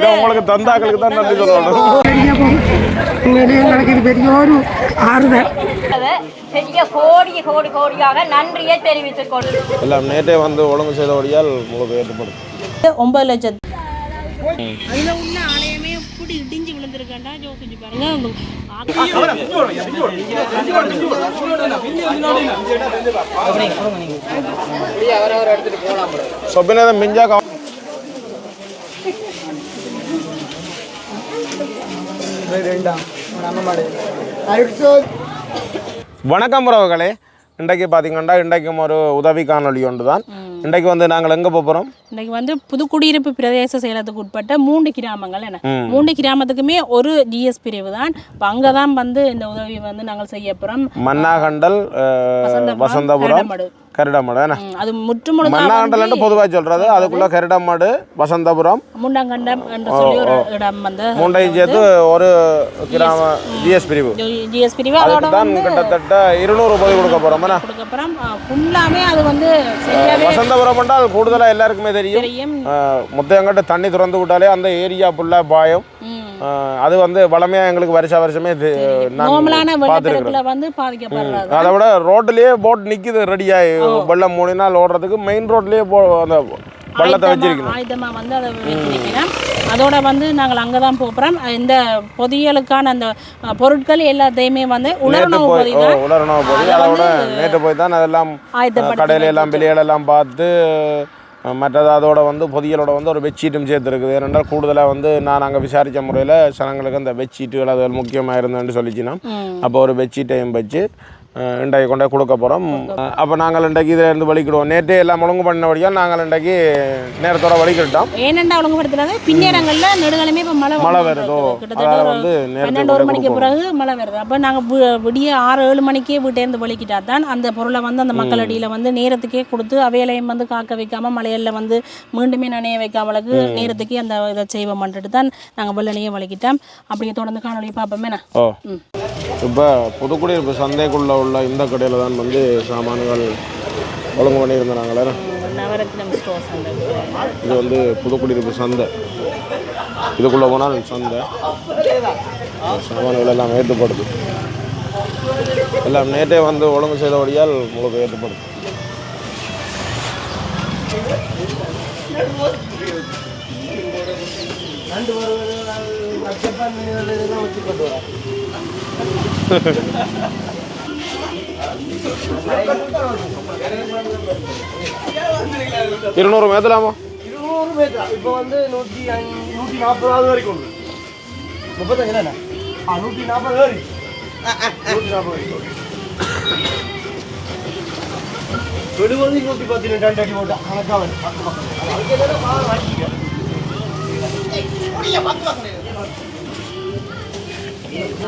இதை உங்களுக்கு தந்தாக்களுக்கு தான் நன்றி சொல்லணும். பெரிய ஒரு ஆறுதல். பெரிய கோடியாக நன்றியை தெரிவித்துக் கொண்டு எல்லாம் நேற்றே வந்து ஒழுங்கு செய்தபடியால் உங்களுக்கு ஏற்படும் 9 லட்சம். அதுல உள்ள ஆலயமே இப்படி இடிஞ்சு விழுந்திருக்கேன்டா யோசிச்சு பாருங்க. சொப்பினதான் மிஞ்சா வணக்கம் உறவுகளே. இன்றைக்கு பார்த்தீங்கன்னா இன்றைக்கும் ஒரு உதவி காணொலி ஒன்று தான். இன்றைக்கு வந்து நாங்கள் எங்கே போகிறோம்? இன்றைக்கு வந்து புதுக்குடியிருப்பு பிரதேச செயலத்துக்கு உட்பட்ட 3 கிராமங்கள் என்ன 3 கிராமத்துக்குமே ஒரு ஜிஎஸ் பிரிவு தான். இப்போ அங்கே தான் வந்து இந்த உதவி வந்து நாங்கள் செய்ய போகிறோம். மன்னாகண்டல், வசந்தபுரம், கரிடமடு. அது முற்றுமுழுதாக மன்னாகண்டல் பொதுவாக சொல்றது, அதுக்குள்ள கரிடமடு, வசந்தபுரம், முண்டங்கண்டம் என்று சொல்லி ஒரு இடம் வந்து 3ஐயும் சேர்த்து ஒரு கிராம ஜிஎஸ் பிரிவு. அதோட தான் கிட்டத்தட்ட 200 உதவி கொடுக்க போகிறோம். ஃபுல்லாமே அது வந்து வசந்தபுரம் என்றால் கூடுதலாக எல்லாருக்குமே தெரியும். முத்தையங்கட்ட தண்ணி திறந்து விட்டாலே அந்த ஏரியா ஃபுல்லாக பாயம். அது வந்து வளமையாக எங்களுக்கு வருஷமே பார்த்துருக்கேன். அதை விட ரோட்லேயே போட் நிற்கிது ரெடியாகி வெள்ளம் 3 நாள் ஓடுறதுக்கு. மெயின் ரோட்லேயே அந்த வெள்ளத்தை வச்சிருக்கணும். ஆயுதமாக வந்து அதை வச்சிருக்கிறோம். அதோட வந்து நாங்கள் அங்கே தான் போகிறோம். இந்த பொதியலுக்கான அந்த பொருட்கள் எல்லாத்தையுமே வந்து உலரணவு பொதி. அதோட நேற்று போய் தான் அதெல்லாம் கடையில எல்லாம் வெளியிலெல்லாம் பார்த்து மற்றது அதோட வந்து பொதியலோட வந்து ஒரு பெட்ஷீட்டும் சேர்த்துருக்குது. ஏனென்றால் கூடுதலாக வந்து நான் அங்கே விசாரித்த முறையில் ஜனங்களுக்கு அந்த பெட்ஷீட்டுகள் அது முக்கியமாக இருந்ததுன்னு சொல்லிச்சுன்னா அப்போ ஒரு பெட்ஷீட்டையும் வச்சு இன்றைக்கு கொண்டே கொடுக்க போகிறோம். அப்போ நாங்கள் இன்றைக்கு இதில் இருந்து வலிக்கிடுவோம். நேற்றே எல்லாம் ஒழுங்கு பண்ணபடியால் நாங்கள் இன்றைக்கு நேரத்தோட வலிக்கிட்டோம். ஏனெண்டா ஒழுங்குபடுத்துறது பின்னேரங்களில் நெடுகாலமே இப்போ மழை வருதோ, கிட்டத்தட்ட வந்து 12 மணிக்கு பிறகு மழை வருது. அப்போ நாங்கள் விடிய 6-7 மணிக்கே வீட்டேருந்து வலிக்கிட்டா தான் அந்த பொருளை வந்து அந்த மக்கள் அடியில் வந்து நேரத்துக்கே கொடுத்து அவையிலையும் வந்து காக்க வைக்காமல் மலையில் வந்து மீண்டுமே நனைய வைக்காமலுக்கு நேரத்துக்கே அந்த இதை செய்வோம்ன்ட்டு தான் நாங்கள் வெள்ளனையே வலிக்கிட்டோம். அப்படியே தொடர்ந்து காணொலி பார்ப்போமே. இப்போ புதுக்குடியிருப்பு சந்தைக்குள்ள உள்ள இந்த கடையில் தான் வந்து சாமான்கள் ஒழுங்கு பண்ணியிருந்தாங்களே. நவரத்னம் ஸ்டோர்ஸ். இது வந்து புதுக்குடியிருப்பு சந்தை. இதுக்குள்ளே போனால் சந்தை சாமான்கள் எல்லாம் ஏற்றுப்படுது. எல்லாம் நேற்றே வந்து ஒழுங்கு செய்தபடியால் உங்களுக்கு ஏற்றுப்படுது. இருநூறு மேத்தலாமா? 200 மேத்தா. இப்போ வந்து 140 வரைக்கும் 35 140 ஏறி 140 வரைக்கும் 70 110 2 அடி போட்டா கணக்கா வந்து அதுக்கு என்ன பால் வாங்கிக்க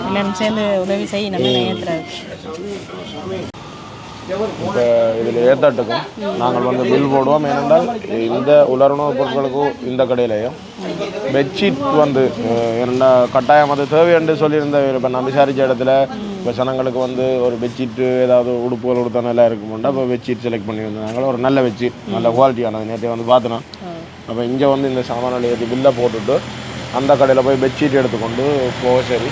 எல்லாரும் சேர்ந்து உதவி செய்ய நம்ம ஏற்றுறாரு. இப்போ இதில் ஏற்றாட்டுக்கும் நாங்கள் வந்து பில் போடுவோம். ஏனென்றால் இந்த உலர்ணவு பொருட்களுக்கும் இந்த கடையிலையும் பெட்ஷீட் வந்து என்ன கட்டாயம் அது தேவை என்று சொல்லியிருந்த. இப்போ நான் விசாரித்த இடத்துல இப்போ ஜனங்களுக்கு வந்து ஒரு பெட்ஷீட்டு ஏதாவது உடுப்புகள் கொடுத்தா நல்லா இருக்குமெண்டா இப்போ பெட்ஷீட் செலக்ட் பண்ணி வந்தாங்க. ஒரு நல்ல பெட்ஷீட், நல்ல குவாலிட்டியானது. நேற்று வந்து பார்த்தோன்னா அப்போ இங்கே வந்து இந்த சாமானில் ஏற்றி பில்லை போட்டுட்டு அந்த கடையில் போய் பெட்ஷீட் எடுத்துக்கொண்டு போக. சரி,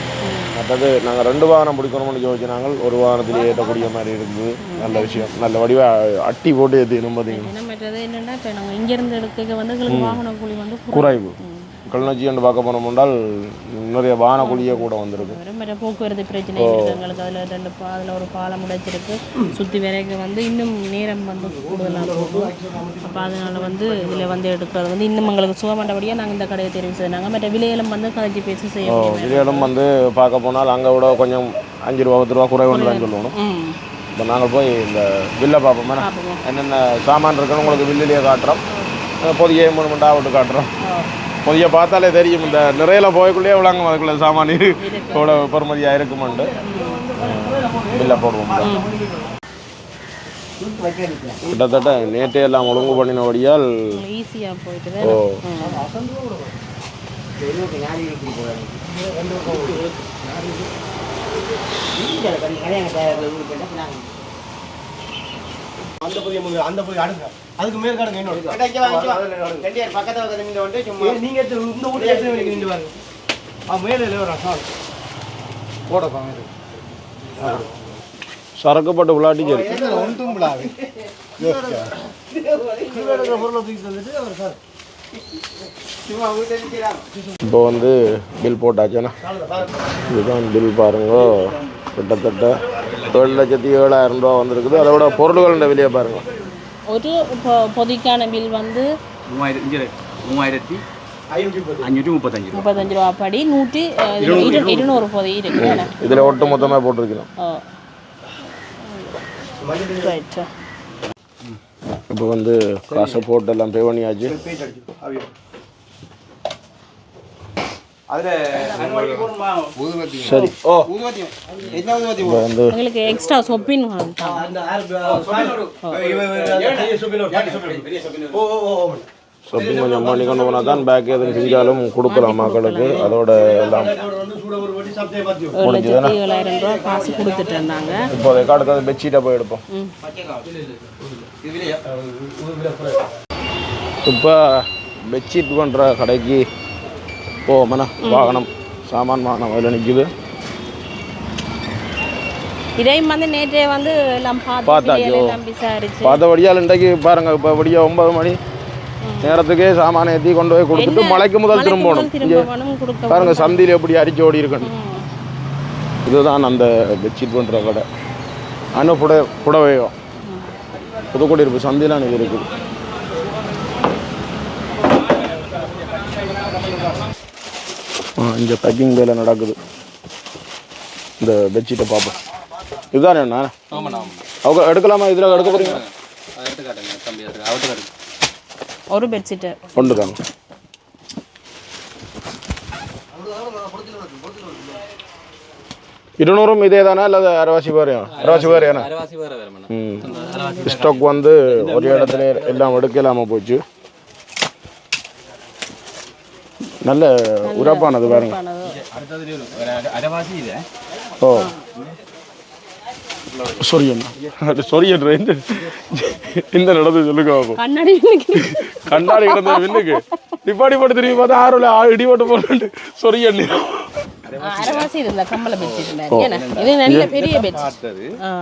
மற்றது நாங்கள் 2 வாகனம் பிடிக்கணும்னு யோசிச்சு நாங்கள் ஒரு வாகனத்திலேயே ஏற்றக்கூடிய மாதிரி இருக்குது. நல்ல விஷயம். நல்ல வடிவாக அட்டி போட்டு ஏற்றிக்கணும். பார்த்தீங்கன்னா மற்றது என்னென்னா இப்போ நாங்கள் இங்கேருந்து எடுக்க வந்து எங்களுக்கு வாகன கூலி வந்து குறைவு. கிளிநொச்சி என்று பார்க்க போனோம் என்றால் நிறைய வாகன கூலியே கூட வந்திருக்கு. போக்குவரத்து பிரச்சனை எங்களுக்கு அதில் ஒரு பாலம் உடைச்சிருக்கு. சுற்றி வரைக்கும் வந்து இன்னும் நேரம் வந்து கூடுதலாக போகும். அப்போ அதனால் வந்து இதில் வந்து எடுக்கிறது வந்து இன்னும் எங்களுக்கு சுகமண்டபடியாக நாங்கள் இந்த கடையை தெரிவு செய்தாங்க. மற்ற விலையிலும் வந்து கதைச்சி பேசி செய்யணும். விலையிலும் வந்து பார்க்க போனால் அங்கே விட கொஞ்சம் 5 ரூபா 10 ரூபா குறைவுன்னு தான் சொல்லணும். இப்போ நாங்கள் போய் இந்த பில்லை பார்ப்போம். என்னென்ன சாமான் இருக்குன்னு உங்களுக்கு பில்லிலேயே காட்டுறோம். பொதிய 3 மணி விட்டு காட்டுறோம். பொதிய பார்த்தாலே தெரியும். இந்த நிறையில போய்க்குள்ளேயே விளாங்க அதுக்குள்ள சாமான் இதோட பெருமதியாக இருக்குமெண்டு பில்லை போடுவோம். கிட்டத்தட்ட நேற்றே எல்லாம் ஒழுங்கு பண்ணினபடியால் ஈஸியாக போயிட்டு. அந்த பொதி அந்த பொதி அடுங்க அதுக்கு மேல காடுங்க இன்னொரு பக்கத்துல வந்து சும்மா நீங்க இந்த ஊட்டி எடுத்து நின்று பாருங்க மேல இல்ல சார் போடப்பா சரக்குப்பட்டு விளையாட்டி சரி ஒன்றும் விழாது பொருளை தூக்கி தந்துட்டு அவர் சார் இப்போ வந்து பில் போட்டாச்சுன்னா இதுதான் பில் பாருங்க கிட்டத்தட்ட 7,07,000 ரூபா வந்திருக்குது. அதோட பொருள்களோட விலையை பாருங்க. ஒரு பொதிக்கான பில் வந்து 3,535 ரூபா படி 200 பொதி இருக்கு. இதில் ஒட்டு மொத்தமாக போட்டிருக்கிறோம். இப்போ வந்து காசை போட்டு எல்லாம் பே பண்ணியாச்சு. சரி இப்போ வந்து உங்களுக்கு எக்ஸ்ட்ரா சொப்பின் ஷாப்பிங் கொஞ்சம் பண்ணி கொண்டு போனால் தான் பேக் எதுவும் செஞ்சாலும் கொடுக்கலாம் மக்களுக்கு. அதோட எல்லாம் 7,07,000 ரூபா காசு கொடுத்துட்டு இருந்தாங்க. இப்போ அடுத்தது பெட்ஷீட்டை போய் எடுப்போம். இப்போ பெட்ஷீட் பண்ணுற கடைக்கு போமண்ணா வாகனம் சாமான் வாகனம் அதில் நிற்குது. இதையும் வந்து நேற்றே வந்து எல்லாம் பார்த்தாச்சோ விசாரிச்சு பார்த்தபடியால் இன்றைக்கு பாருங்கள். இப்போ படியா 9 மணி நேரத்துக்கே சாமானை ஏற்றி கொண்டு போய் கொடுத்துட்டு மலைக்கு முதல் திரும்பணும். பாருங்க சந்தியில் எப்படி அரிச்சு ஓடி இருக்கணும். இதுதான் அந்த பெட்ஷீட் பண்ணுற கடை. ஆனால் புடவையோ புதுக்கோடி இருப்பு சந்திலாம் இது இருக்குது. இங்கே பேக்கிங் வேலை நடக்குது. இந்த பெட்ஷீட்டை பார்ப்போம். இதுதானே அண்ணா அவங்க எடுக்கலாமா? இதில் எடுக்க போகிறீங்க? ஒரு பெட்ஷீட்டு கொண்டு தாங்க. இருநூறும் இதே தானே இல்லை அரைவாசி வேறு? அரைவாசி வேறு ஏன்னா ஸ்டாக் வந்து ஒரு இடத்துல எல்லாம் எடுக்க இல்லாமல் போச்சு. நல்ல உரப்பானது பாருங்க. ஓ சொரியன்ற இந்த நடந்து சொல்லுங்க. கண்ணாடி கிடந்த வில்லுக்கு நிப்பாடி போட்டு திரும்பி பார்த்தா ஆறுல இடி போட்டு போட்டு சொரியன்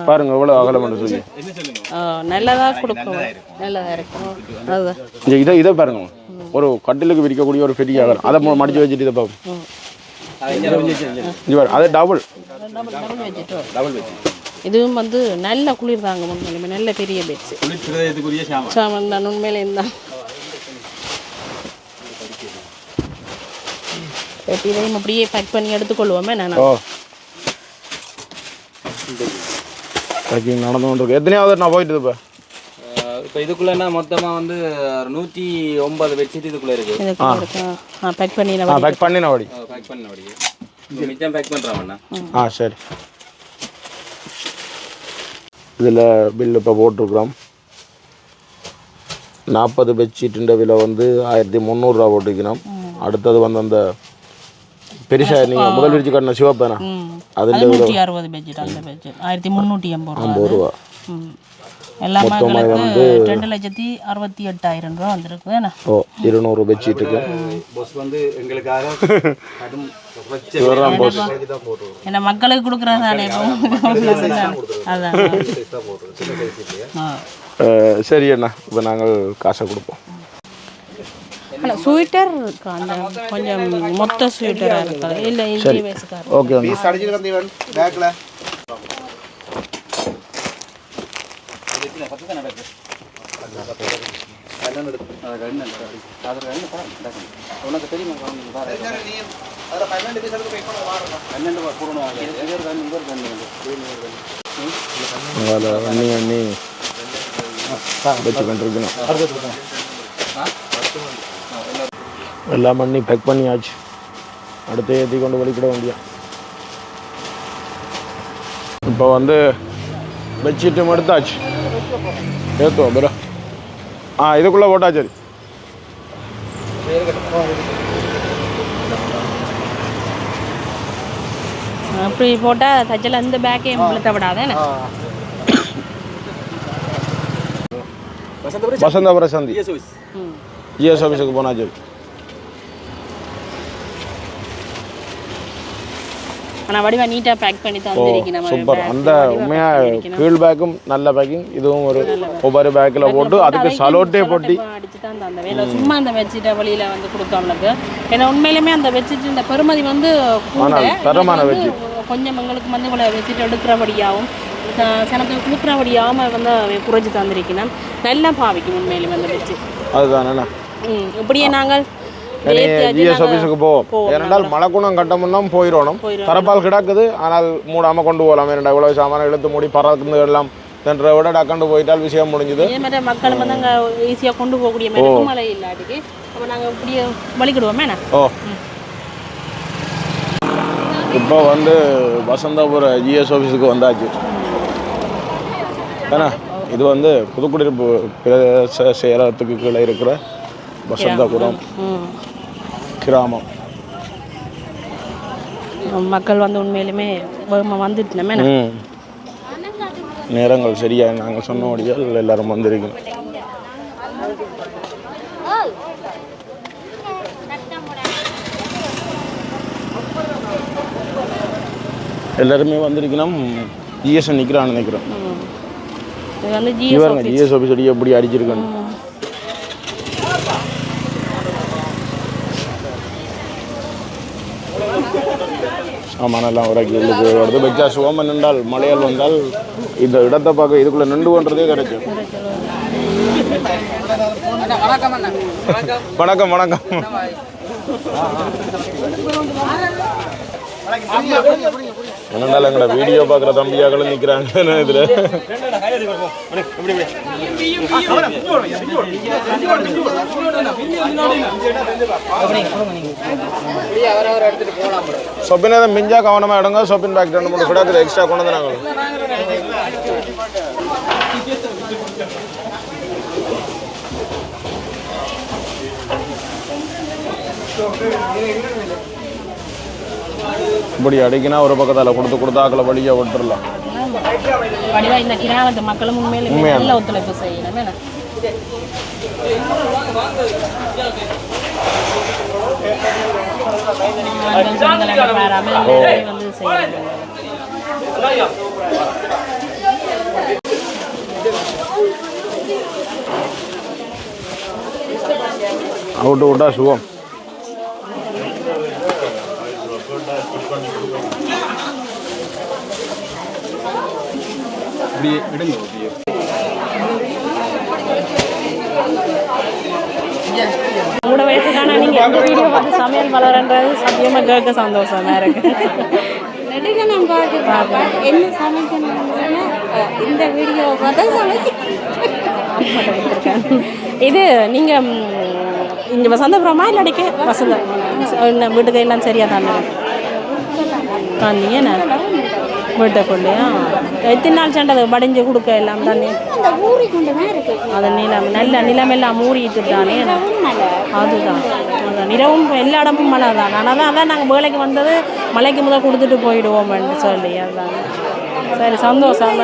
பாருங்க எவ்வளவு அகலம் சொல்லி நல்லதா கொடுக்கும். நல்லதா இருக்கும். இதை பாருங்க ஒரு கட்டிலுக்கு விரிக்கக்கூடிய ஒரு பெரிய அகலம். அதை மடிச்சு வச்சுட்டு இதை பார்ப்போம். அது டபுள் இதுவும் வந்து நல்ல குளிர் தாங்க. உண்மையிலுமே நல்ல பெரிய பெட்ஸ் சாமான் தான் உண்மையிலே இருந்தான். இதையும் அப்படியே பேக் பண்ணி எடுத்துக்கொள்வோமே. நான் நடந்து கொண்டு இருக்கு. எத்தனையாவது நான் போயிட்டு இப்போ இப்போ இதுக்குள்ளேன்னா மொத்தமாக வந்து 109 பெட்ஷீட் இதுக்குள்ளே இருக்குது. பேக் பண்ணி பேக் பண்ணின வடி பேக் பண்ண வடி மிச்சம் பேக் பண்ணுறாங்கண்ணா. சரி. இதில் பில்லு இப்போ போட்டிருக்கிறோம். 40 பெட்ஷீட்டுன்ற விலை வந்து 1,300 ரூபா போட்டுக்கணும். அடுத்தது வந்து அந்த பெருசா நீங்கள் முதல் விரிச்சு கட்டின சிவப்பேனா அதில் 160 பெட்ஷீட். அந்த பெட்ஷீட் 1,350 ரூபா. எல்லாமே 2,68,000 ரூபா வந்திருக்கு. ஓ 200 பெட்ஷீட்டுக்கு வந்து எங்களுக்காக ஏன்னா மக்களுக்கு கொடுக்குறதானே. அதான் சரி அண்ணா. இப்போ நாங்கள் காசை கொடுப்போம். ஸ்வீட்டர் இருக்கு. அந்த கொஞ்சம் மொத்த ஸ்வீட்டராக இருக்காது. இல்லை ஓகே உனக்கு தெரியுமா? அண்ணி வச்சு கொண்டிருக்கணும். எல்லாம் பண்ணி பேக் பண்ணியாச்சு. அடுத்து ஏற்றி கொண்டு வெளிக்கிட வேண்டிய. இப்போ வந்து பெட்ஷீட்டும் எடுத்தாச்சு. ஏற்றுவோம் பிற இதுக்குள்ளே போட்டா சரி. அப்படி போட்டால் தச்சல் அந்த பேக்கையும் விழுத்த விடாதே. வசந்தபுர சந்தி ஜிஎஸ் ஆஃபீஸுக்கு போனால் சரி. ஆனால் வடிவா நீட்டாக பேக் பண்ணி தந்துருக்கீங்க. சூப்பர். அந்த உண்மையாக கீழ் பேக்கும் நல்ல பேக்கிங். இதுவும் ஒரு ஒவ்வொரு பேக்கில் போட்டு அதுக்கு சலோட்டே போட்டி அடிச்சு தான் தந்த வேலை. சும்மா அந்த பெட்ஷீட்டை வழியில் வந்து கொடுத்தவங்களுக்கு. ஏன்னா உண்மையிலுமே அந்த பெட்ஷீட் இந்த பெருமதி வந்து தரமான பெட்ஷீட். கொஞ்சம் எங்களுக்கு வந்து இவ்வளோ பெட்ஷீட் எடுக்கிறபடியாகவும் சனத்துக்கு கொடுக்குறபடியாகவும் வந்து குறைச்சி தந்திருக்கணும். நல்லா பாவிக்கும் உண்மையிலுமே அந்த பெட்ஷீட். அதுதானே. இப்படியே நாங்கள் ஜிஎஸ் ஆஃபீஸுக்கு போவோம். ஏனென்றால் மழைக்குணம் கட்டமுன்னும் போயிடணும். தரப்பால் கிடக்குது, ஆனால் மூடாமல் கொண்டு போகலாம். ஏன்னா இவ்வளவு சாமான இழுத்து மூடி பறந்து எல்லாம் சென்ற விட டக்கண்டு போயிட்டால் விஷயம் முடிஞ்சுது. இதே மாதிரி மக்கள் வந்து அங்கே ஈஸியாக கொண்டு போகக்கூடிய மாதிரி மழை இல்லாட்டுக்கு அப்போ நாங்கள் இப்படியே வலிக்கிடுவோமே. ஓ இப்போ வந்து வசந்தபுர ஜிஎஸ் ஆஃபீஸுக்கு வந்தாச்சு. ஏன்னா இது வந்து புதுக்குடியிருப்பு பிரதேச செயலகத்துக்கு கீழே இருக்கிற வசந்தபுரம் கிராமம். மக்கள் வந்து உண்மையிலுமே வந்துட்டுனமே நேரங்கள் சரியா நாங்கள் சொன்னபடியால் எல்லாரும் வந்திருக்கோம். எல்லாருமே வந்திருக்கணும். ஜிஎஸ் நிற்கிறான்னு நினைக்கிறோம். இவருங்க ஜிஎஸ் ஆஃபீஸ் அடி எப்படி அடிச்சிருக்கணும். சாமானெல்லாம் உரைக்கி உள்ளுக்கு வருது. பெச்சா சோமன் நின்றால் மழையால் வந்தால் இந்த இடத்தை பார்க்க இதுக்குள்ளே நின்று கொண்டதே கிடைக்கும். வணக்கம் வணக்கம். என்னண்டால் எங்கட வீடியோ பார்க்குற தம்பியாக்களும் நிற்கிறாங்க இதில். சொப்பின் எதாவது மிஞ்சா கவனமாக எடுங்க. சொப்பின் பேக் 2-3 கிடக்குது எக்ஸ்ட்ரா கொண்டு வந்து நாங்கள். இப்படி அடிக்கினா ஒரு பக்கத்தால் கொடுத்தாக்களை வழியாக விட்டுடலாம். இந்த கிராமத்து மக்களும் உண்மையிலே நல்ல ஒத்துழைப்பு செய்யணும். வந்து செய்யணும். அவுட்டு விட்டா சுகம். உங்களோட வயசுக்கான நீங்க எந்த வீடியோ பார்த்து சமையல் வளரன்றது சத்தியமா கேட்க சந்தோஷமா இருக்கு. நான் பார்க்க என்ன சமைக்கணும் இந்த வீடியோ பார்த்தா இது நீங்க இங்க வசந்தபுரமா இல்லாடிக்க வசந்த வீட்டுக்கு எல்லாம் சரியா தானே தானே வீட்டைக்குள்ளையா எத்தனை நாள் சண்டை வடிஞ்சு கொடுக்க எல்லாம் தானே அது நிலம் நல்ல நிலமெல்லாம் மூடிட்டு தானே. அதுதான் அதுதான் நிலவும் எல்லா இடமும் மழை தான். ஆனால் தான் அதான் நாங்கள் வேலைக்கு வந்தது மலைக்கு முதல் கொடுத்துட்டு போயிடுவோம்னு சொல்லி. அதுதான் சரி சந்தோஷம்.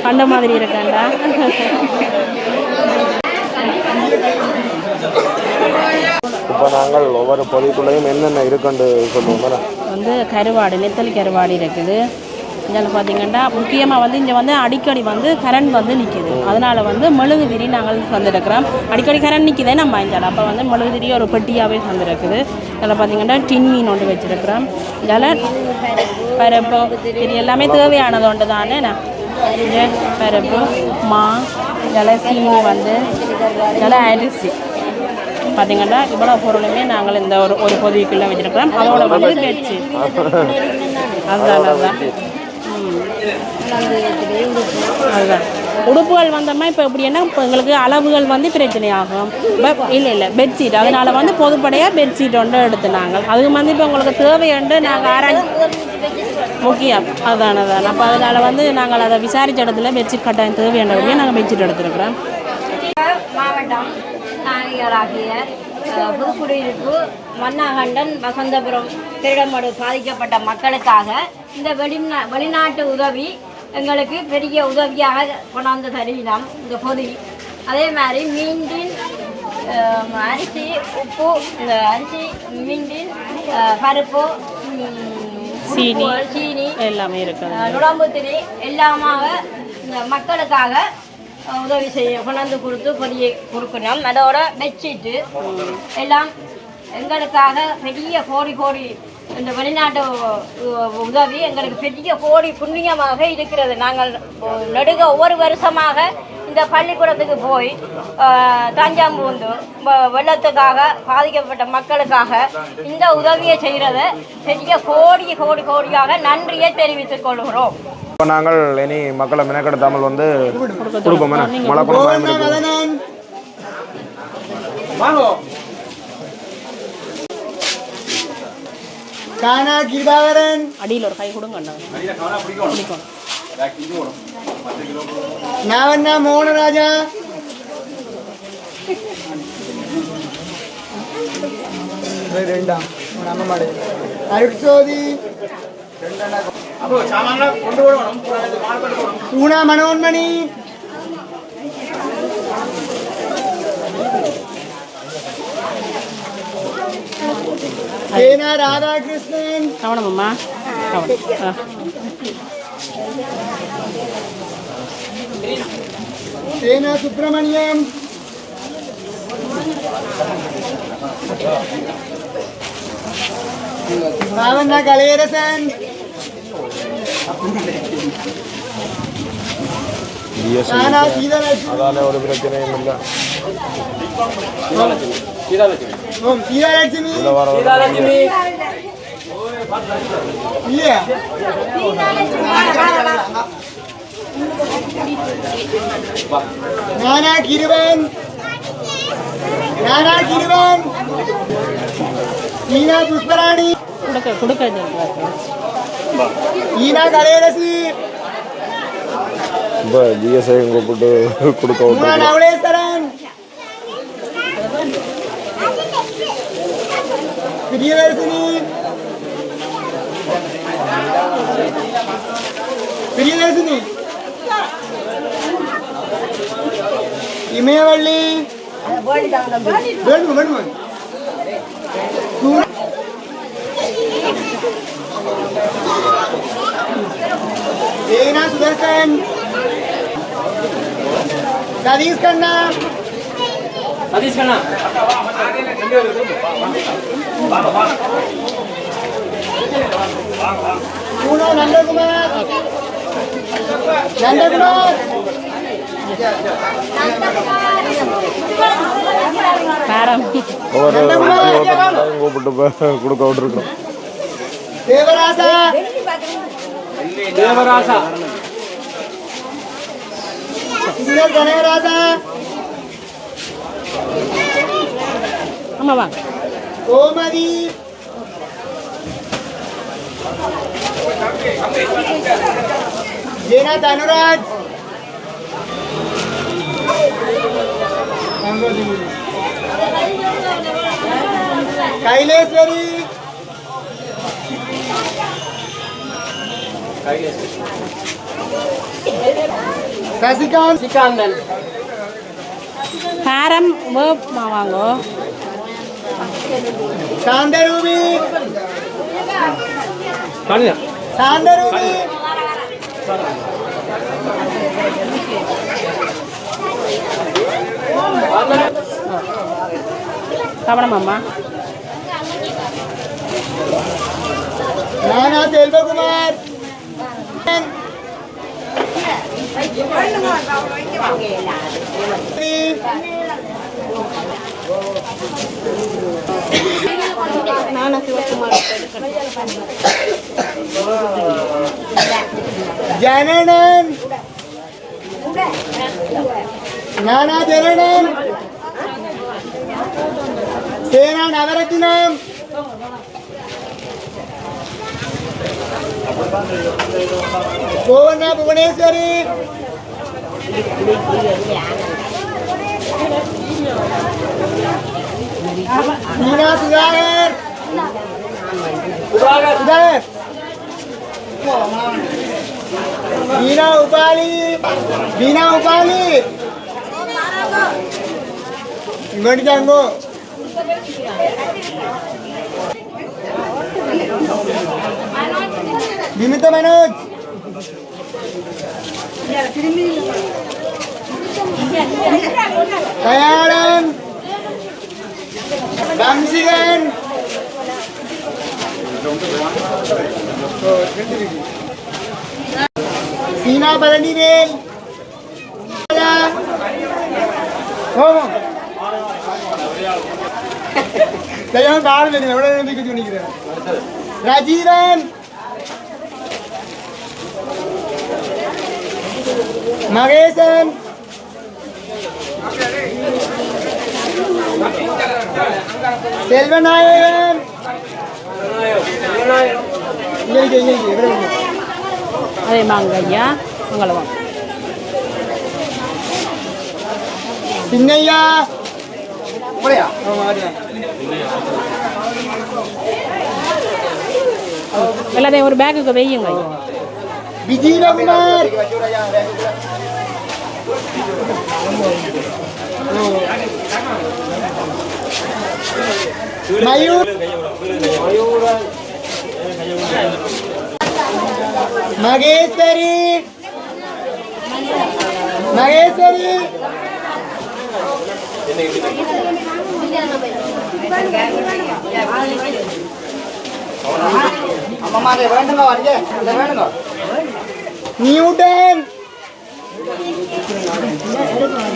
கண்ட மாதிரி இருக்கேன்டா. இப்போ நாங்கள் ஒவ்வொரு பொருட்களையும் என்னென்ன இருக்குன்னு சொல்லுவோம். வந்து கருவாடு நெத்தலி கருவாடு இருக்குது. இதில் பார்த்தீங்கன்னா முக்கியமாக வந்து இங்கே வந்து அடிக்கடி வந்து கரண்ட் வந்து நிற்கிது. அதனால் வந்து மெழுகுதிரி நாங்கள் வந்துருக்கிறோம். அடிக்கடி கரண்ட் நிற்கிதே நம்ம வாங்கிச்சாலும் அப்போ வந்து மெழுகுதிரி ஒரு பெட்டியாகவே வந்துருக்குது. இதில் பார்த்தீங்கன்னா டின் மீன் ஒன்று வச்சுருக்கிறோம். இதில் பருப்பு இது எல்லாமே தேவையானது ஒன்று தானே. இங்கே பருப்பு மா இதில் சீனி வந்து இதில் அரிசி பார்த்தீங்கன்னா இவ்வளோ பொருளுமே நாங்கள் இந்த ஒரு பொதுக்குள்ளே வச்சுருக்கிறோம். அதோட வந்து பெட்ஷீட் அதுதான் அதுதான் உடுப்புகள் வந்தோம்னா இப்போ எப்படின்னா இப்போ எங்களுக்கு அளவுகள் வந்து பிரச்சனை ஆகும். இல்லை பெட்ஷீட் அதனால் வந்து பொதுப்படையாக பெட்ஷீட் ஒன்று எடுத்து நாங்கள் அதுக்கு வந்து இப்போ உங்களுக்கு தேவையுண்டு நாங்கள் ஆராய்ச்சி முக்கியம் அதுதானே தான். அப்போ அதனால் வந்து நாங்கள் அதை விசாரித்த இடத்துல பெட்ஷீட் கட்டாயம் தேவையானவரையே நாங்கள் பெட்ஷீட் எடுத்துருக்குறோம். மாவட்டம் நாயகராகிய புதுக்குடியிருப்பு மன்னாகண்டன் வசந்தபுரம் திருடமடு பாதிக்கப்பட்ட மக்களுக்காக இந்த வெளிநாட்டு உதவி எங்களுக்கு பெரிய உதவியாக கொண்டாந்து தருவினோம் இந்த பொதி. அதே மாதிரி மீண்டின் அரிசி, உப்பு, இந்த அரிசி, மீண்டின் பருப்பு, சீனி எல்லாமே இருக்குது. நுழம்புத்திரி எல்லாமாக இந்த மக்களுக்காக உதவி செய்ய கொண்டாந்து கொடுத்து பொதியை கொடுக்கணும். அதோட பெட்ஷீட்டு எல்லாம் எங்களுக்காக பெரிய கோடி இந்த வெளிநாட்டு உதவி எங்களுக்கு பெரிய கோடி புண்ணியமாக இருக்கிறது. நாங்கள் நெடுக ஒவ்வொரு வருஷமாக இந்த பள்ளிக்கூடத்துக்கு போய் தஞ்சாம்பூந்து வெள்ளத்துக்காக பாதிக்கப்பட்ட மக்களுக்காக இந்த உதவியை செய்கிறத பெரிய கோடியாக நன்றியை தெரிவித்துக் கொள்கிறோம். இப்போ நாங்கள் இனி மக்களை மெனக்கெடுத்தாமல் வந்து கொடுப்போம். மழை கானா கிருபாகரன் அடியில் ஒரு கை கொடுங்க. நாவண்ணா மோகனராஜா அருட்சோதி சூனா மனோன்மணி சேனா ராதாகிருஷ்ணன் கவனம்மா சேனா சுப்பிரமணியம் பாவண்ணா கலையரசன் சானா சீதாலட்சுமி அதால ஒரு பிரச்சனையும் இல்லை. சீதாலட்சுமி இல்லையா நானா கிருவன் ஈனா புஷ்பராணி கொடுக்க ஈனா கலையரசி இப்போ ஜிஎஸ்ஐ கூப்பிட்டு கொடுக்க விட்டுருக்கோம். நவலேஸ்வரன் பிரியதர்சினி இமயவள்ளி ஏனா சுதர்சன் சதீஷ் கண்ணா நந்தகுமார் கூப்பிட்டு கொடுக்க விட்டுருக்கோம். தேவராசா கனகராசா ஆமா வாங்க கோமதி ஜேனா தனுராஜ் கைலேஸ்வரி சசிகாந்தன் காரம் வாங்கோ சாந்தரூபி கவனமாம்மா நானா செல்வகுமார் ஜனனன் நானா ஜனனன் சேனா நவரத்தினம் கோவண்ணா Bhuvaneswari Meena Sudhakar Sudhakar Bina Upali. Bina Upali. Ingoni jango. Dimita Manoj. Kayaran. Damsigan. Sina Balanidel. Oh. Saya baru ni, orang yang bikin ni kira. Rajivan. Magesan. Selvanayan. Ini. அதே வாங்க ஐயா உங்களை வாங்க Sinaya. Boleh ya? Oh, ada. எல்லாத்தையும் ஒரு பேக்குக்கு வையுங்க ஐயா Bijila Kumar. Mayur. Mageshwari. Mageshwari. Mama ada beranda nggak ada? Ada beranda nggak? Newton.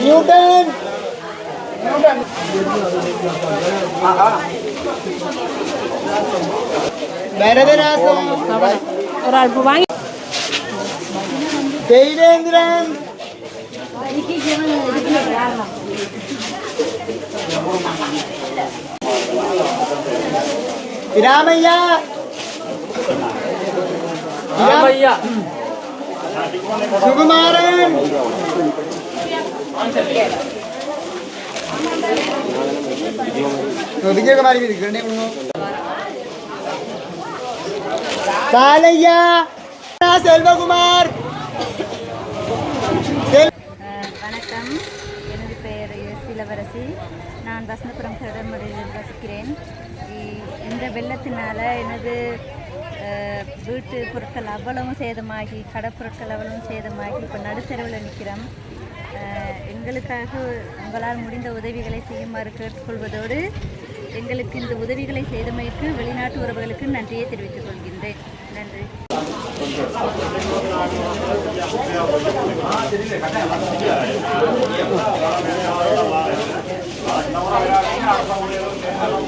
Newton. Bharadarasan. ஒரு ஆள் இப்போ வாங்கி Devendran. Ramaya. Ramaya. Sukumaran. Video kemari video kerana ungu. Salaya. Selva Kumar. வணக்கம், எனது பெயர் எஸ் இளவரசி. நான் வசந்தபுரம் கடற்மடையில் வசிக்கிறேன். இந்த வெள்ளத்தினால் எனது வீட்டு பொருட்கள் அவ்வளவும் சேதமாகி, கடற்பொருட்கள் அவ்வளவும் சேதமாகி இப்போ நடுத்தரவில் நிற்கிறோம். எங்களுக்காக உங்களால் முடிந்த உதவிகளை செய்யுமாறு கேட்டுக்கொள்வதோடு, எங்களுக்கு இந்த உதவிகளை செய்தமைக்கு வெளிநாட்டு உறவுகளுக்கு நன்றியை தெரிவித்துக் கொள்கின்றேன். நன்றி.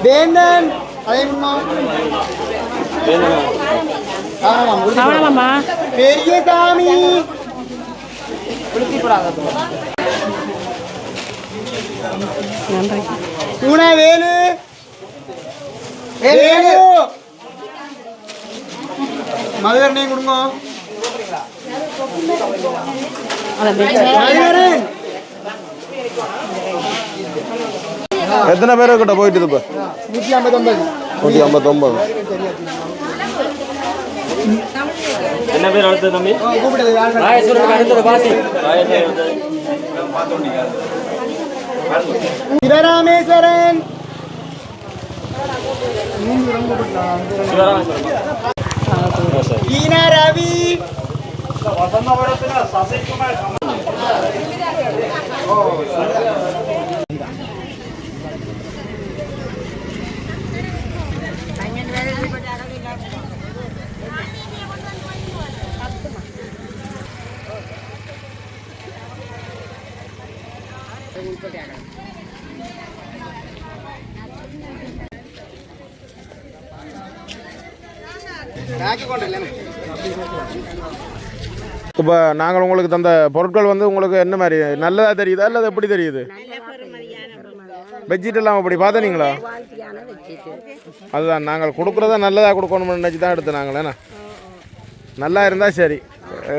Benan, ada yang mau? கவனமாம்மா Peryasamy. நன்றி Una Velu. Velu. Mother name கொடுங்க. அதை மதுரன். எத்தனை பேர் கிட்ட போயிட்டு இப்போ 159. 159. என்ன பேர் அடுத்தது தம்பி? கூப்பிடுது ராயேஸ்வரனுக்கு அடுத்தது பாசி. சிவராமேஸ்வரன். ஈனா ரவி. இப்போ நாங்கள் உங்களுக்கு தந்த பொருட்கள் வந்து உங்களுக்கு என்ன மாதிரி நல்லதாக தெரியுதா இல்லை அது எப்படி தெரியுது? பெட்ஷீட் எல்லாம் அப்படி பார்த்தீங்களா? அதுதான் நாங்கள் கொடுக்குறத நல்லதாக கொடுக்கணும்னு நினச்சி தான் எடுத்து நாங்களேண்ணா. நல்லா இருந்தால் சரி.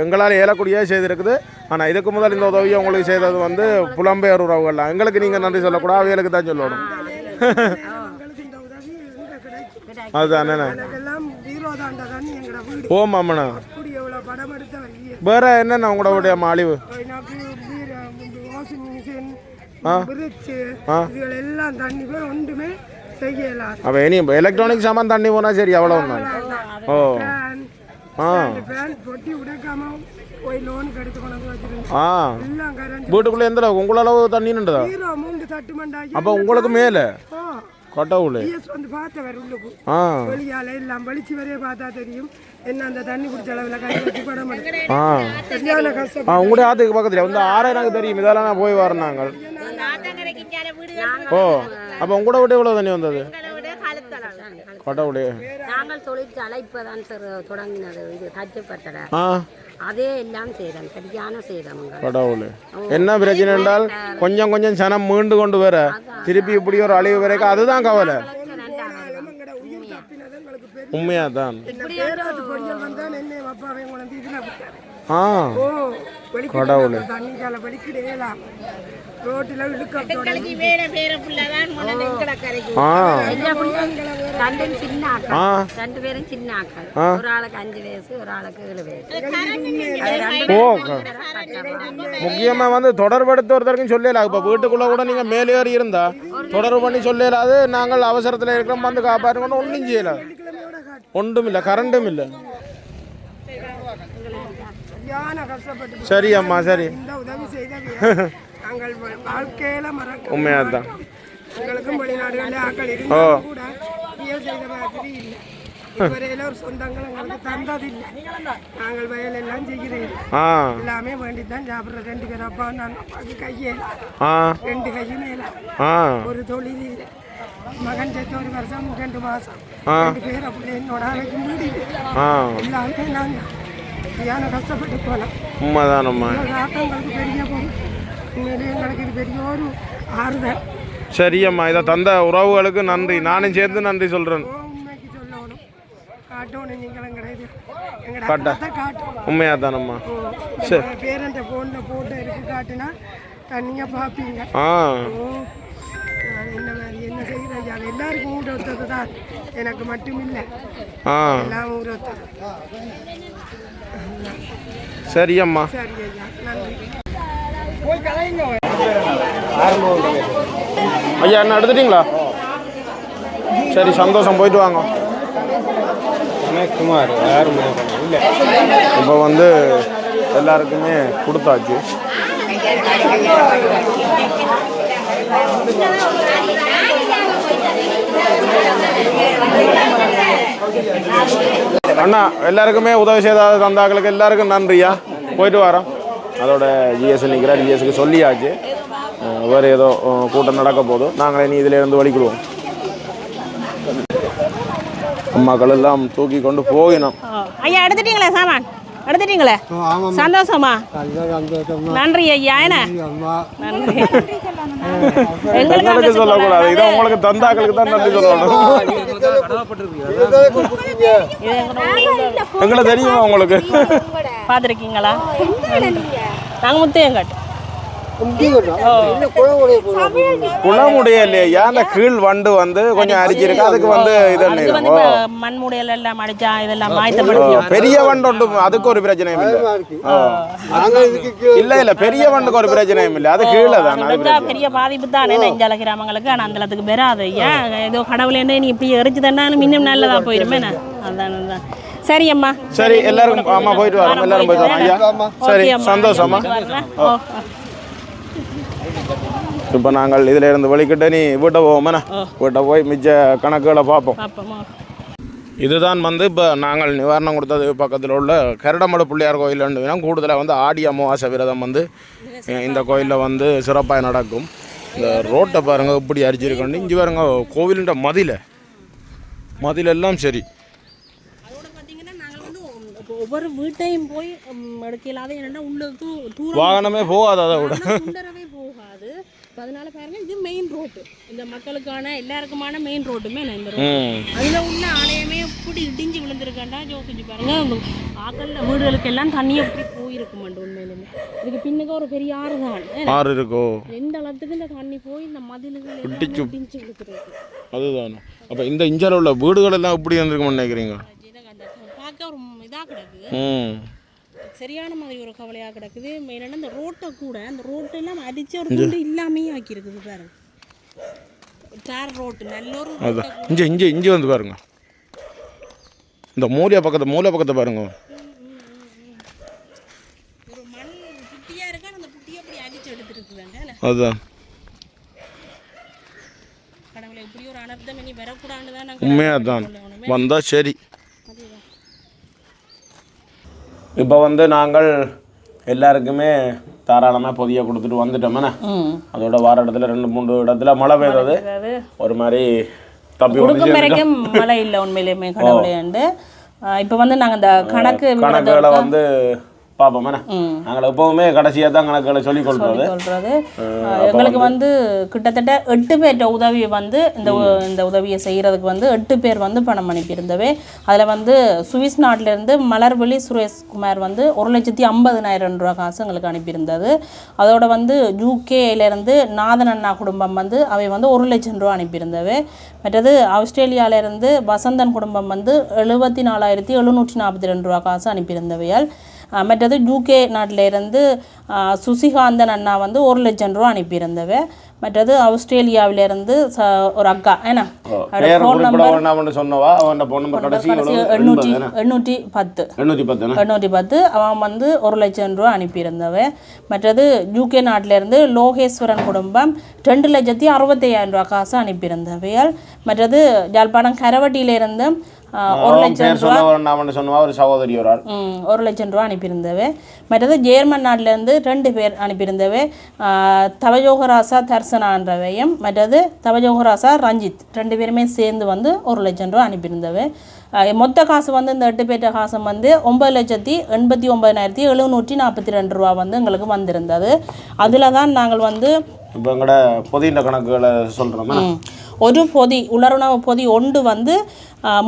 எங்களால் ஏலக்கூடியே செய்திருக்குது. ஆனால் இதுக்கு முதல் இந்த உதவியை உங்களுக்கு செய்தது வந்து புலம்பெயர் உறவுகள்லாம். எங்களுக்கு நீங்கள் நன்றி சொல்லக்கூடாது, அவைகளுக்கு தான் சொல்லணும். அதுதானே எல்லாம் பீரோ தாண்டா தண்ணி எங்கட வீடு ஓ மாமனா அப்படி எவ்வளோ படம் எடுத்தவர் வேற என்னென்ன உங்களோட அழிவு எனக்கு வாஷிங் மிஷின் பிரிட்ஜ் இதுகள் எல்லாம் தண்ணி போய் ஒன்றுமே செய்யலாம். அப்போ இனி எலக்ட்ரானிக் சாமான் தண்ணி போனால் சரி அவ்வளோ ஓ ஃபேன் பொட்டி உடைக்காம போய் லோனுக்கு எடுத்து கொண்டு வந்து வச்சிருந்தேன். ஆ எல்லாம் கரண்ட் வீட்டுக்குள்ளே எந்த அளவுக்கு உங்கள அளவு தண்ணின்னுதா? பீரோ 3 தட்டு மண்டாக்கி அப்போ உங்களுக்கு மேலே கொட்டவுளே வந்து பார்த்தவர் உள்ளுக்கு வெளியால எல்லாம் வலிச்சு வரைய பார்த்தா தெரியும் என்ன அந்த தண்ணி குடிச்ச அளவில் கை வச்சு படம் சரியான கஷ்டம். உங்களுடைய ஆத்துக்கு பக்கத்தில் வந்து ஆறு எனக்கு தெரியும் இதெல்லாம் நான் போய் வரேன் நாங்கள். ஓ அப்போ உங்களோட விட்டு எவ்வளோ தண்ணி வந்தது? கொட்டவுளே நாங்கள் தொழிற்சாலை இப்பதான் சார் தொடங்கினது இது தச்சுப்பட்டட அதே எல்லாம் செய்யறோம் சரியான செய்யறவங்க. கடவுளே என்ன பிரச்சனை என்றால் கொஞ்சம் கொஞ்சம் சனம் மீண்டு கொண்டு வர திருப்பி இப்படி ஒரு அழிவு வரைக்கும் அதுதான் கவலை. உண்மையா தான் கடவுளே ரோட்டில் ரெண்டு பேரும் சின்ன ஆக்கள் ஒரு ஆளுக்கு 5 வயசு ஒரு ஆளுக்கு 7 வயசு. முக்கியமா வந்து தொடர்படுத்த ஒருத்தருக்கும் சொல்லலாம். இப்ப வீட்டுக்குள்ள கூட நீங்க மேலேறி இருந்தா தொடர்பு பண்ணி சொல்லலாது நாங்கள் அவசரத்துல இருக்கிறோம் வந்து காப்பாற்றுக்கணும் ஒன்றும் செய்யலாம். ஒன்றும் இல்லை கரண்டும் இல்லை. சரி அம்மா சரி உண்மையாதான் எங்களுக்கும் வெளிநாடுகளில் ஆக்கள் இருந்தாலும் கூட செய்த மாதிரி இல்லை. இதுவரையில ஒரு சொந்தங்கள் எங்களுக்கு தந்ததில்லை. நாங்கள் வயல் எல்லாம் செய்கிறேன் எல்லாமே வேண்டித்தான் சாப்பிட்ற 2 பேர் அப்பா நான் அப்பாவுக்கு கையே 2 கையும் ஒரு தொழில் இல்லை. மகன் சேர்த்து 1 வருஷம் 2 மாசம் 2 பேர் அப்படி என்னோட அழைக்கும் வீடு எல்லாமே நாங்கள் சரியான கஷ்டப்பட்டு போனோம். உண்மைதானம்மா ஆட்டங்களுக்கு பெரிய போகும் உண்மையிலேயே எங்களுக்கு இது பெரிய ஒரு ஆறுதல். சரியம்மா இதை தந்த உறவுகளுக்கு நன்றி. நானும் சேர்ந்து நன்றி சொல்றேன். உண்மைக்கு சொல்லணும் காட்டணும் நீங்களும் கிடையாது எங்கட காட்டும் உண்மையா தானம்மா. பேரண்ட போன்ல போட்டோ இருக்கு காட்டுனா தண்ணியா பாப்பீங்க. என்ன மாதிரி என்ன செய்யறாங்க அது எல்லாருக்கும் ஊட ஒத்தது தான் எனக்கு மட்டும் இல்லை எல்லாம் ஊட ஒத்தது. சரியம்மா சரி ஐயா நன்றி. ஐயா என்ன எடுத்துட்டீங்களா? சரி சந்தோஷம் போயிட்டு வாங்க. இப்போ வந்து எல்லாருக்குமே கொடுத்தாச்சு. அண்ணா எல்லாருக்குமே உதவி செய்த தந்தாக்களுக்கு எல்லாருக்கும் நன்றியா. போயிட்டு வரோம். அதோட ஜிஎஸ் நிற்கிறார். ஜிஎஸ்க்கு சொல்லியாச்சு. வேறு ஏதோ கூட்டம் நடக்க போதும். நாங்களே இனி இதில் இருந்து வலிக்கிடுவோம். அம்மாக்கள் எல்லாம் தூக்கி கொண்டு போகணும். ஐயா எடுத்துட்டீங்களா சாமான்? எடுத்துட்டீங்களே சந்தோஷமா? நன்றி ஐயா. என்ன நன்றி எங்களுக்கு சொல்லக்கூடாது. இதை உங்களுக்கு தந்தாக்களுக்கு தான் நன்றி சொல்லணும். எங்களை தெரியுமா உங்களுக்கு? பார்த்துருக்கீங்களா? நாங்கள் முத்தையங்காட்டு குளமுடைய இல்லையா அந்த கீழ் வண்டு வந்து கொஞ்சம் அரிச்சிருக்கு. அதுக்கு வந்து இது மண்முடையில எல்லாம் அடிச்சா இதெல்லாம் மாய்த்தப்படுத்தி பெரிய வண்டு உண்டு. அதுக்கு ஒரு பிரச்சனையும் இல்லை. இல்ல பெரிய வண்டுக்கு ஒரு பிரச்சனையும் இல்லை. அது கீழே தான் பெரிய பாதிப்பு தானே நெஞ்சால கிராமங்களுக்கு. ஆனால் அந்த இடத்துக்கு பெறாது. ஏன் ஏதோ கடவுளேன்னு நீ இப்படி எரிச்சு தந்தாலும் இன்னும் நல்லதா போயிருமே. அதான் சரி அம்மா. சரி எல்லாரும் அம்மா போயிட்டு வரோம். எல்லாரும் போயிட்டு வரோம் ஐயா. சரி சந்தோஷமா. இப்போ நாங்கள் இதில் இருந்து வலிக்கிட்ட நீ வீட்டை போவோம்னா வீட்டை போய் மிச்ச கணக்குகளை பார்ப்போம். இதுதான் வந்து இப்போ நாங்கள் நிவாரணம் கொடுத்தது பக்கத்தில் உள்ள கரடமடு பிள்ளையார் கோயில். கூடுதலாக வந்து ஆடி அமாவாசை விரதம் வந்து இந்த கோயிலில் வந்து சிறப்பாக நடக்கும். இந்த ரோட்டை பாருங்கள் இப்படி அரிச்சிருக்கணும். இங்கே பாருங்க கோவிலுன்ற மதிலெல்லாம் சரி. ஒவ்வொரு வீட்டையும் போய் எடுக்கலாத என்னன்னா உள்ளது வாகனமே போகாது. அதை விட போகாது. அதனால பாருங்க இது மெயின் ரோட்டு. இந்த மக்களுக்கான எல்லாருக்குமான மெயின் ரோட்டுமே இந்த ரோடு. அதுல உள்ள ஆலயமே இப்படி இடிஞ்சு விழுந்திருக்காண்டா யோசிச்சு பாருங்க. ஆக்கல்ல வீடுகளுக்கு எல்லாம் தண்ணி எப்படி போயிருக்கும் உண்மையிலுமே. இதுக்கு பின்னுக்கு ஒரு பெரிய ஆறு தான் ஆறு இருக்கோ. எந்த அளவுக்கு இந்த தண்ணி போய் இந்த மதில்கள் இடிஞ்சு விழுந்துருக்கு. அதுதான் அப்போ இந்த இஞ்சால உள்ள வீடுகள் எல்லாம் எப்படி இருந்திருக்கும்னு நினைக்கிறீங்க? பார்க்க ஒரு இதாக கிடக்குது, ம், சரியான மாதிரி ஒரு கவலையாக கிடக்குது. மெயினான இந்த ரோட்டை கூட அந்த ரோட்டெல்லாம் அடித்து ஒரு துண்டு இல்லாமையே ஆக்கியிருக்குது பாருங்க. தார் ரோட்டு நல்ல ஒரு அதுதான் இஞ்சி வந்து பாருங்க, இந்த மூலை பக்கத்தை பாருங்க. ஒரு மண் புட்டியாக இருக்கா, அந்த புட்டியை அப்படி அடித்து எடுத்துருக்குறாங்க. அதுதான் கடவுளை இப்படி ஒரு அனர்த்தம் இனி வரக்கூடாதுன்னு தான் உண்மையாக தான் வந்தால் சரி. இப்போ வந்து நாங்கள் எல்லாருக்குமே தாராளமாக பொதியை கொடுத்துட்டு வந்துட்டோம்னா, அதோட வார இடத்துல 2-3 இடத்துல மழை பெய்தது ஒரு மாதிரி தப்பி கொடுக்கும் வரைக்கும் மழை இல்லை உண்மையிலேயுமே கடவுளையாண்டு. இப்போ வந்து நாங்கள் இந்த கணக்குகளை வந்து பார்ப்போம். நாங்கள் எப்போவுமே கடைசியாக தான் கணக்குகளை சொல்லிக்கொள்றது. எங்களுக்கு வந்து கிட்டத்தட்ட 8 பேர்கிட்ட உதவி வந்து இந்த உதவியை செய்கிறதுக்கு வந்து 8 பேர் வந்து பணம் அனுப்பியிருந்தவே. அதில் வந்து சுவிஸ் நாட்டிலேருந்து மலர்விழி சுரேஷ்குமார் வந்து 1,50,000 ரூபா காசு எங்களுக்கு அனுப்பியிருந்தது. அதோட வந்து யூகேலேருந்து நாதன் அண்ணா குடும்பம் வந்து அவை வந்து 1,00,000 ரூபா அனுப்பியிருந்தவே. மற்றது ஆஸ்திரேலியாவிலேருந்து வசந்தன் குடும்பம் வந்து 74,742 ரூபா காசு அனுப்பியிருந்தவையால். மற்றது யூகே நாட்டிலேருந்து சுசிகாந்தன் அண்ணா வந்து 1,00,000 ரூபா அனுப்பியிருந்தவை. மற்றது ஆஸ்திரேலியாவிலேருந்து ஒரு அக்கா ஏன்னா ஃபோன் நம்பர் 810 அவன் வந்து 1,00,000 ரூபா அனுப்பியிருந்தவை. மற்றது யூகே நாட்டிலேருந்து லோகேஸ்வரன் குடும்பம் 2,65,000 ரூபா காசு அனுப்பியிருந்தவையால். மற்றது யாழ்ப்பாணம் கரவட்டியிலேருந்து 1,00,000 ரூபா ஒரு சகோதரி 1,00,000 ரூபா அனுப்பியிருந்தவை. மற்றது ஜெர்மன் நாட்டிலேருந்து 2 பேர் அனுப்பியிருந்தவை, தவஜோகராசா தர்சனான்றவையும் மற்றது தவஜோகராசா ரஞ்சித் 2 பேருமே சேர்ந்து வந்து 1,00,000 ரூபா அனுப்பியிருந்தவை. மொத்த காசு வந்து இந்த 8 பேர்ட்ட காசு வந்து 9,89,742 ரூபா வந்து எங்களுக்கு வந்திருந்தது. அதில் தான் நாங்கள் வந்து இப்போ எங்களோட பொதியின் கணக்குகளை சொல்கிறோம். ஒரு பொதி உலருணவு பொதி ஒன்று வந்து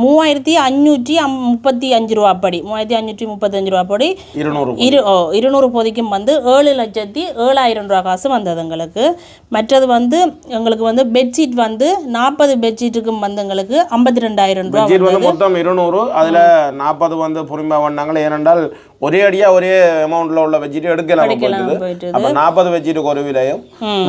3,535 ரூபா படி 3,535 ரூபா படி 200 பொதிக்கும் வந்து 7,07,000 ரூபா காசு வந்தது எங்களுக்கு. மற்றது வந்து எங்களுக்கு வந்து பெட்ஷீட் வந்து 40 பெட்ஷீட்டுக்கும் வந்து எங்களுக்கு 52,000 ரூபா வந்து மொத்தம் 200. அதில் 40 வந்து பொறுமை பண்ணாங்களே, ஏனென்றால் ஒரே அடியாக ஒரே அமௌண்ட்டில் உள்ள பெட்ஷீட் எடுக்கலாம் போயிட்டு. அப்போ 40 பெட்ஷீட்டுக்கு ஒரு விலையும்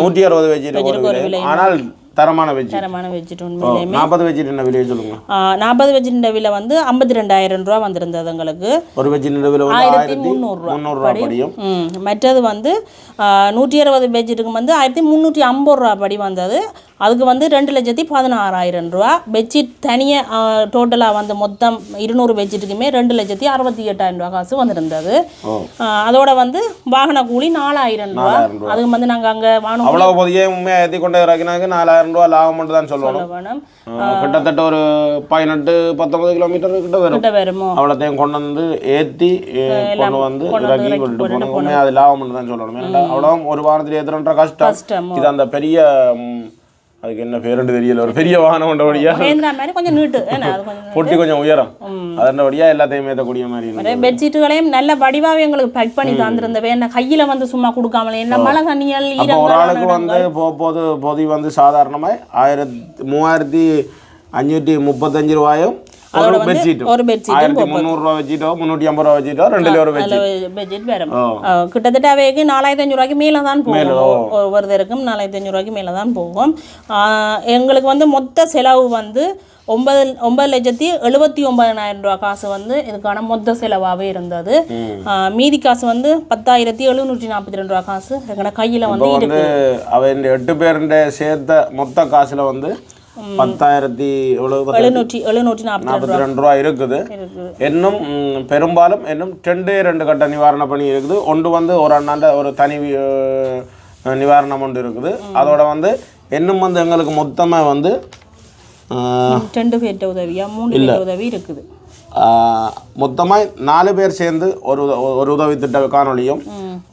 160 பெட்ஷீட்டுக்கு ஒரு விலையும். ஆனால் தரமான பெட்ஷீட் உண்மையிலேயே 40 பெட்ஷீட் என்ன விலையை சொல்லுங்க? 40 பெட்ஷீட் விலை வந்து 52,000 ரூபா வந்திருந்தது எங்களுக்கு. ஒரு பெட்ஷீட் விலை 1,300 ரூபா படியும். மற்றது வந்து 160 பெட்ஷீட்டுக்கு வந்து 1,350 ரூபா படி வந்தது. அதுக்கு வந்து 2,16,000 ரூபா. பெட்ஷீட் தனியாக டோட்டலாக வந்து மொத்தம் 200 பெட்ஷீட்டுக்குமே 2,68,000 ரூபா காசு வந்திருந்தது. அதோட வந்து வாகன கூலி 4,000 ரூபா. அதுக்கு வந்து நாங்கள் அங்கே வாகனம் அவ்வளோ பொதியை உண்மையாக ஏற்றி கொண்டு இறக்கினாங்க 4,000 ரூபா லாபம் மட்டும் தான் சொல்லணும். கிட்டத்தட்ட ஒரு 18-19 கிலோமீட்டர் கிட்ட வரும். அவ்வளோத்தையும் கொண்டு வந்து ஏற்றி கொண்டு வந்து இறக்கி கொண்டு போகணும். அது லாபம் மட்டும் தான் சொல்லணும். அவ்வளோ ஒரு வாகனத்தில் ஏற்றுறன்ற கஷ்டம். இது அந்த பெரிய அதுக்கு என்ன பேருண்டு தெரியல, ஒரு பெரிய வாகனம் கொண்டபடியா கொஞ்சம் நீட்டு பொட்டி கொஞ்சம் உயரம் அதனபடியா எல்லாத்தையும் ஏற்றக்கூடிய மாதிரி. பெட்ஷீட்டுகளையும் நல்ல வடிவாவே எங்களுக்கு பேக் பண்ணி தந்திருந்தவே. என்ன கையில வந்து சும்மா கொடுக்காமலே என்ன மழை தண்ணியால் ஒரு ஆளுக்கு வந்து போது பொதி வந்து சாதாரணமாக 3,535 ரூபாயும் ஒரு பெட்ஷீட் 1,300 ரூபா பெட்ஷீட்டோ 350 ரூபா பெட்ஷீட்டோ 2 ஒரு பெட்ஷீட் வரும். கிட்டத்தட்ட அவைக்கு 4,500 ரூபாய்க்கு மேலே தான் போகும். ஒவ்வொருத்தருக்கும் 4,500 ரூபாய்க்கு மேலே தான் போகும். எங்களுக்கு வந்து மொத்த செலவு வந்து 9,79,000 ரூபா காசு வந்து இதுக்கான மொத்த செலவாகவே இருந்தது. மீதி காசு வந்து 10,742 ரூபா காசு எங்களோட கையில் வந்து இருக்கு. அவன் 8 பேருடைய சேர்த்த மொத்த காசுல வந்து 10,742 ரூபா இருக்குது. இன்னும் பெரும்பாலும் இன்னும் 2 கட்ட நிவாரண பணி இருக்குது. ஒன்று வந்து ஒரு அண்ணாண்ட ஒரு தனி நிவாரணம் ஒன்று இருக்குது. அதோட வந்து இன்னும் வந்து எங்களுக்கு மொத்தமாக வந்து 2 பேர்ட்ட உதவியா 3 பேர் உதவி இருக்குது. மொத்தமாக 4 பேர் சேர்ந்து ஒரு உதவி திட்ட காணொலியும்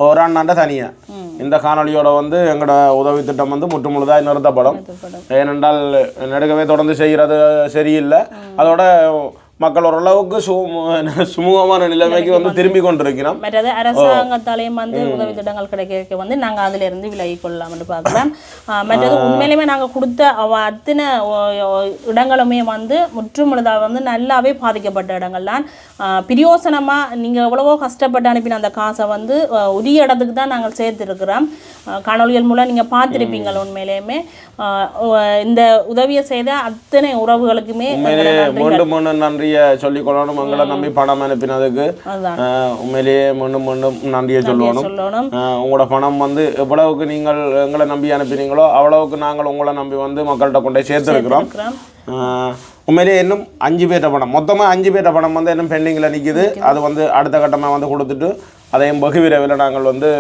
ஒரு அண்ணாண்ட தனியாக இந்த காணொலியோட வந்து எங்களோட உதவி திட்டம் வந்து முற்றுமுழுதாக நிறுத்தப்படும். ஏனென்றால் நெடுக்கவே தொடர்ந்து செய்கிறது சரியில்லை. அதோட மக்கள் ஓரளவுக்கு சுமூகமான நிலைமைக்கு வந்து திரும்பி கொண்டிருக்கிறோம். மற்றது அரசாங்கத்தாலேயும் வந்து உதவி திட்டங்கள் கிடைக்க வந்து நாங்கள் அதில் இருந்து விலகி கொள்ளலாம்னு பார்க்கலாம். மற்றது உண்மையிலுமே நாங்கள் கொடுத்த அத்தனை இடங்களுமே வந்து முற்றுமுழுதாக வந்து நல்லாவே பாதிக்கப்பட்ட இடங்கள் தான். பிரயோசனமாக நீங்கள் எவ்வளவோ கஷ்டப்பட்டு அனுப்பின அந்த காசை வந்து உரிய இடத்துக்கு தான் நாங்கள் சேர்த்துருக்கிறோம். காணொலிகள் மூலம் நீங்கள் பார்த்துருப்பீங்க. உண்மையிலேயுமே இந்த உதவியை செய்த அத்தனை உறவுகளுக்குமே மீண்டும் மீண்டும் நன்றியை சொல்லிக்கொள்ளணும். எங்களை நம்பி பணம் அனுப்பினதுக்கு உண்மையிலேயே மீண்டும் மீண்டும் நன்றியை சொல்லணும். உங்களோட பணம் வந்து எவ்வளவுக்கு நீங்கள் எங்களை நம்பி அனுப்பினீங்களோ அவ்வளவுக்கு நாங்கள் உங்களை நம்பி வந்து மக்கள்கிட்ட கொண்டே சேர்த்துருக்கிறோம். உண்மையிலேயே இன்னும் 5 பேர்ட்ட பணம், மொத்தமாக 5 பேர்ட்ட பணம் வந்து இன்னும் பெண்டிங்கில் நிற்கிது. அது வந்து அடுத்த கட்டமாக வந்து கொடுத்துட்டு அதையும் வெகு விரைவில் நாங்கள் வந்து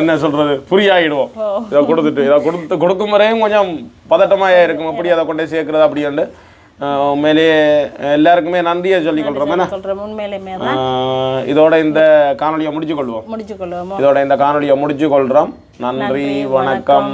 என்ன சொல்கிறது புரியாயிடுவோம். இதை கொடுக்கும் வரையும் கொஞ்சம் பதட்டமாக இருக்கும். எப்படி அதை கொண்டே சேர்க்குறது அப்படின்ட்டு உண்மையிலேயே எல்லாருக்குமே நன்றியை சொல்லிக்கொள்கிறோம். இதோட இந்த காணொலியை முடிச்சுக்கொள்வோம். இதோட இந்த காணொலியை முடிச்சுக்கொள்கிறோம். நன்றி, வணக்கம்.